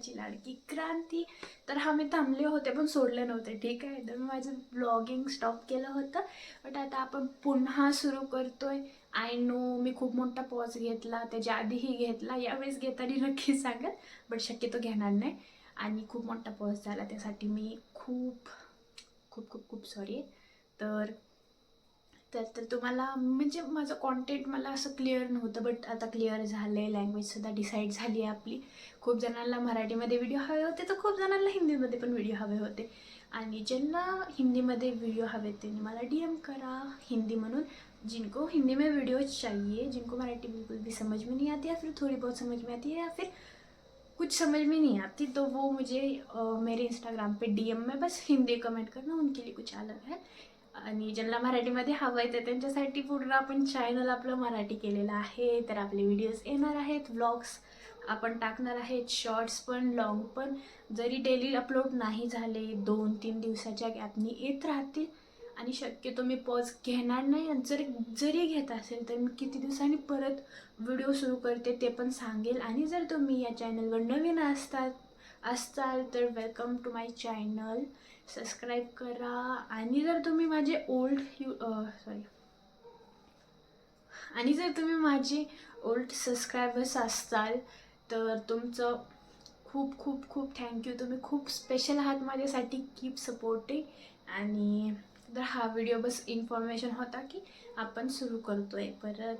सर्वांची लाडकी क्रांती. तर हा मी थांबले होते पण सोडले नव्हते, ठीक आहे. तर मी माझं ब्लॉगिंग स्टॉप केलं होतं, बट आता आपण पुन्हा सुरू करतोय. आय नो मी खूप मोठा पॉज घेतला, त्याच्या आधीही घेतला, यावेळेस घेताना नक्की सांगेल, बट शक्यतो घेणार नाही. आणि खूप मोठा पॉज झाला, त्यासाठी मी खूप खूप खूप खूप सॉरी. तर तर तुम्हाला म्हणजे माझं कॉन्टेंट मला असं क्लिअर नव्हतं, बट आता क्लिअर झालं आहे. लँग्वेजसुद्धा डिसाईड झाली आहे आपली. खूप जणांना मराठीमध्ये व्हिडिओ हवे होते, तर खूप जणांना हिंदीमध्ये पण व्हिडिओ हवे होते. आणि ज्यांना हिंदीमध्ये व्हिडिओ हवे त्यांनी मला DM करा हिंदी म्हणून. जिनको हिंदी में वीडियोज चाहिए, जिनको मराठी बिल्कुल भी समझ में नहीं आती या फिर थोड़ी बहुत समझ में आती है या फिर कुछ समझ में नहीं आती, तो वो मुझे मेरे इंस्टाग्राम पे DM में बस हिंदी कमेंट करना, उनके लिए कुछ अलग है. आणि ज्यांना मराठीमध्ये हवं आहे तर त्यांच्यासाठी पूर्ण आपण चॅनल आपलं मराठी केलेलं आहे. तर आपले व्हिडिओज येणार आहेत, व्लॉग्स आपण टाकणार आहेत, शॉर्ट्स पण लॉंग पण. जरी डेली अपलोड नाही झाले, 2-3 दिवसाच्या गॅपनी येत राहतील. आणि शक्यतो मी पॉज घेणार नाही. जरी घेत असेल तर मी किती दिवसांनी परत व्हिडिओ सुरू करते ते पण सांगेल. आणि जर तुम्ही या चॅनलवर नवीन असताल तर welcome to my channel, subscribe करा. आणि जर तुम्ही माझे ओल्ड सबस्क्रायबर्स असताल तर तुमचं खूप खूप खूप थँक्यू. तुम्ही खूप स्पेशल आहात माझ्यासाठी. Keep supporting. आणि तर हा व्हिडिओ बस इन्फॉर्मेशन होता की आपण सुरू करतोय परत.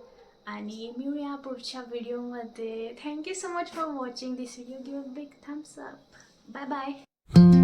आणि मिळूया पुढच्या व्हिडिओमध्ये. Thank you so much for watching this video. Give a big thumbs up. Bye bye.